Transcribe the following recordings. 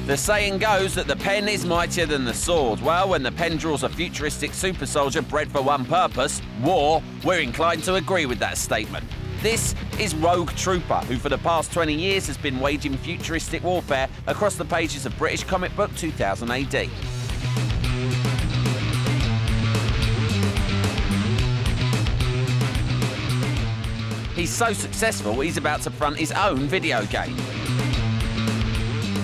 The saying goes that the pen is mightier than the sword. Well, when the pen draws a futuristic super soldier bred for one purpose, war, we're inclined to agree with that statement. This is Rogue Trooper, who for the past 20 years has been waging futuristic warfare across the pages of British comic book 2000 AD. He's so successful, he's about to front his own video game.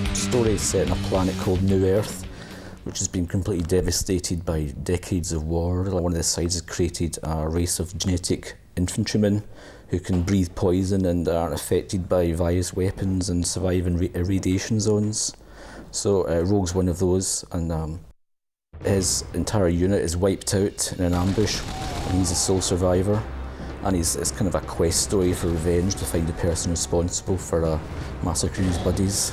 The story is set on a planet called New Earth, which has been completely devastated by decades of war. One of the sides has created a race of genetic infantrymen who can breathe poison and are affected by various weapons and survive in irradiation zones. So Rogue's one of those, and his entire unit is wiped out in an ambush, and he's a sole survivor. And it's kind of a quest story for revenge to find the person responsible for massacring his buddies.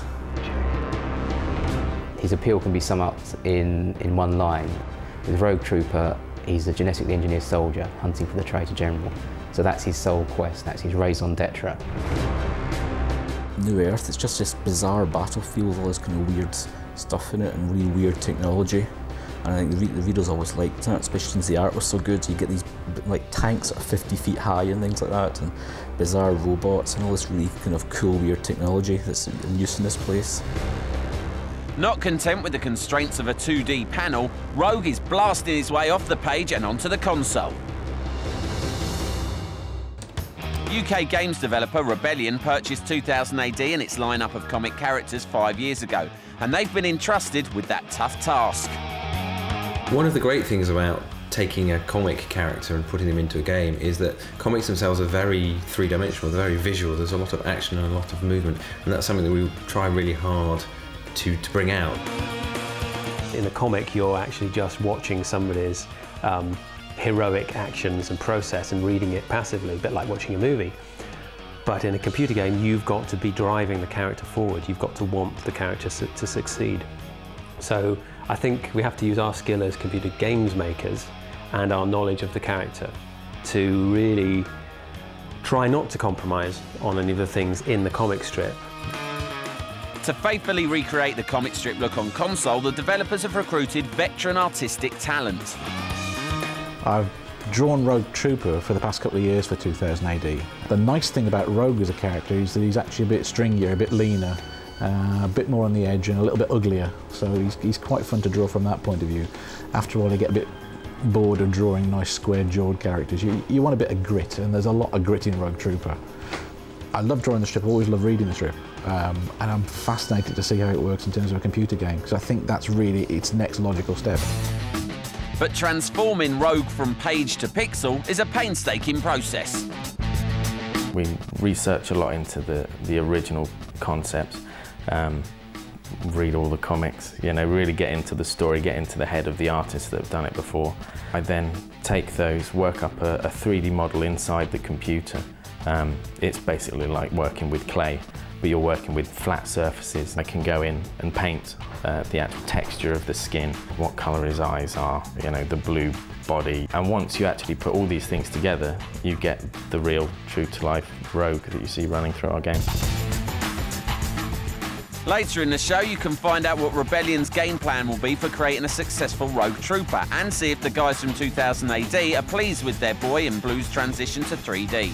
His appeal can be summed up in one line. With Rogue Trooper, he's a genetically engineered soldier hunting for the traitor general. So that's his sole quest, that's his raison d'etre. New Earth, it's just this bizarre battlefield with all this kind of weird stuff in it and really weird technology. And I think the readers always liked that, especially since the art was so good. You get these like tanks that are 50 feet high and things like that, and bizarre robots and all this really kind of cool, weird technology that's in use in this place. Not content with the constraints of a 2D panel, Rogue is blasting his way off the page and onto the console. UK games developer Rebellion purchased 2000 AD and its lineup of comic characters 5 years ago, and they've been entrusted with that tough task. One of the great things about taking a comic character and putting them into a game is that comics themselves are very three-dimensional, they're very visual, there's a lot of action and a lot of movement, and that's something that we try really hard to bring out. In a comic, you're actually just watching somebody's heroic actions and process and reading it passively, a bit like watching a movie. But in a computer game, you've got to be driving the character forward, you've got to want the character to succeed. So I think we have to use our skill as computer games makers and our knowledge of the character to really try not to compromise on any of the things in the comic strip. To faithfully recreate the comic strip look on console, the developers have recruited veteran artistic talent. I've drawn Rogue Trooper for the past couple of years for 2000 AD. The nice thing about Rogue as a character is that he's actually a bit stringier, a bit leaner, a bit more on the edge and a little bit uglier, so he's quite fun to draw from that point of view. After all, you get a bit bored of drawing nice square-jawed characters. You want a bit of grit, and there's a lot of grit in Rogue Trooper. I love drawing the strip, I always love reading the strip, and I'm fascinated to see how it works in terms of a computer game, because I think that's really its next logical step. But transforming Rogue from page to pixel is a painstaking process. We research a lot into the original concepts, read all the comics, you know, really get into the story, get into the head of the artists that have done it before. I then take those, work up a 3D model inside the computer. It's basically like working with clay, but you're working with flat surfaces. I can go in and paint the actual texture of the skin, what colour his eyes are, you know, the blue body. And once you actually put all these things together, you get the real, true-to-life Rogue that you see running through our game. Later in the show, you can find out what Rebellion's game plan will be for creating a successful Rogue Trooper, and see if the guys from 2000 AD are pleased with their boy in Blue's transition to 3D.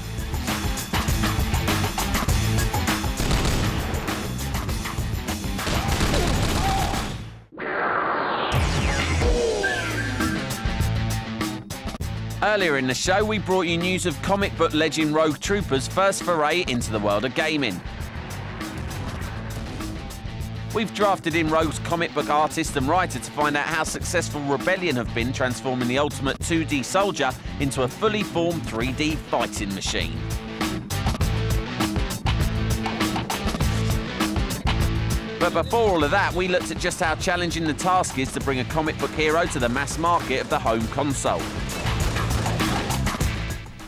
Earlier in the show, we brought you news of comic book legend Rogue Trooper's first foray into the world of gaming. We've drafted in Rogue's comic book artist and writer to find out how successful Rebellion have been transforming the ultimate 2D soldier into a fully formed 3D fighting machine. But before all of that, we looked at just how challenging the task is to bring a comic book hero to the mass market of the home console.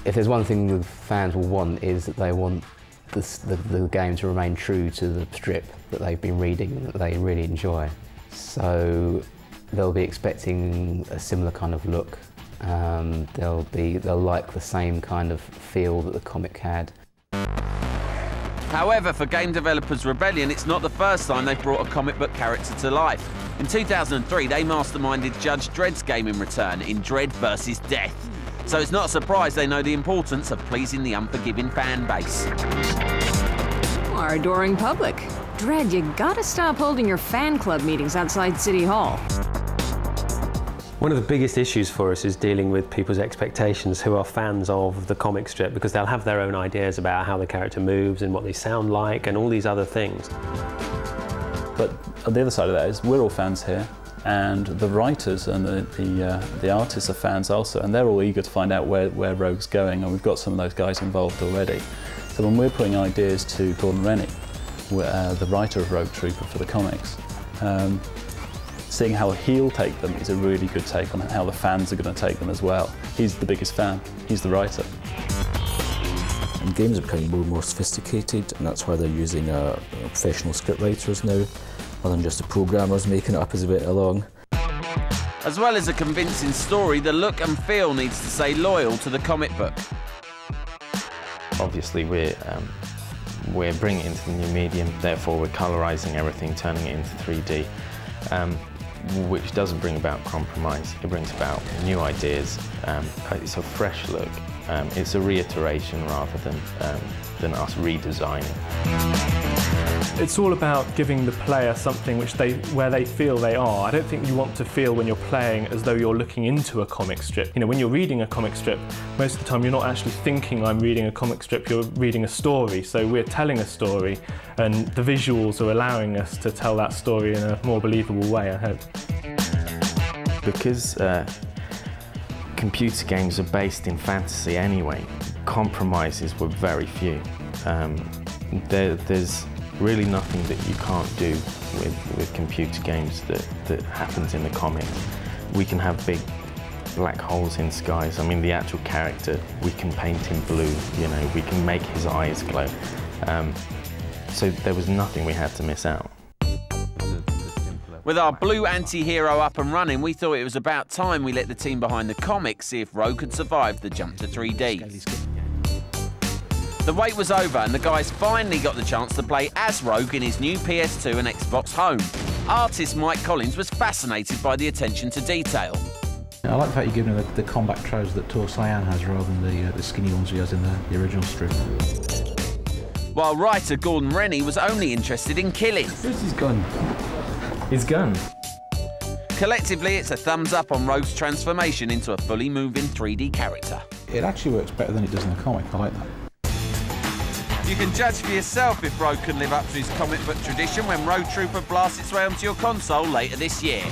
If there's one thing the fans will want, is that they want the game to remain true to the strip that they've been reading and that they really enjoy. So they'll be expecting a similar kind of look. They'll like the same kind of feel that the comic had. However, for game developers Rebellion, it's not the first time they've brought a comic book character to life. In 2003, they masterminded Judge Dredd's game in return in Dredd vs. Death. So it's not a surprise they know the importance of pleasing the unforgiving fan base. Our adoring public. Dredd, you gotta stop holding your fan club meetings outside City Hall. One of the biggest issues for us is dealing with people's expectations who are fans of the comic strip, because they'll have their own ideas about how the character moves and what they sound like and all these other things. But on the other side of that is we're all fans here, and the writers and the artists are fans also, and they're all eager to find out where Rogue's going, and we've got some of those guys involved already. So when we're putting ideas to Gordon Rennie, the writer of Rogue Trooper for the comics, seeing how he'll take them is a really good take on how the fans are going to take them as well. He's the biggest fan, he's the writer. And games are becoming more and more sophisticated, and that's why they're using professional script writers now, rather than just the programmers making it up as we went along. As well as a convincing story, the look and feel needs to stay loyal to the comic book. Obviously, we're bringing it into the new medium, therefore we're colorizing everything, turning it into 3D, which doesn't bring about compromise. It brings about new ideas. It's a fresh look. It's a reiteration rather than us redesigning. It's all about giving the player something where they feel they are. I don't think you want to feel when you're playing as though you're looking into a comic strip. You know, when you're reading a comic strip, most of the time you're not actually thinking I'm reading a comic strip, you're reading a story. So we're telling a story, and the visuals are allowing us to tell that story in a more believable way, I hope. Because computer games are based in fantasy anyway, compromises were very few. There's really nothing that you can't do with computer games that happens in the comics. We can have big black holes in skies. I mean, the actual character, we can paint him blue, you know, we can make his eyes glow. So there was nothing we had to miss out. With our blue anti-hero up and running, we thought it was about time we let the team behind the comics see if Rogue could survive the jump to 3D. The wait was over and the guys finally got the chance to play as Rogue in his new PS2 and Xbox home. Artist Mike Collins was fascinated by the attention to detail. I like the fact you're giving him the combat trousers that Tor Cyan has rather than the skinny ones he has in the original strip. While writer Gordon Rennie was only interested in killing. Where's his gun? His gun. Collectively, it's a thumbs up on Rogue's transformation into a fully moving 3D character. It actually works better than it does in the comic, I like that. You can judge for yourself if Rogue can live up to his comic book tradition when Rogue Trooper blasts its way onto your console later this year.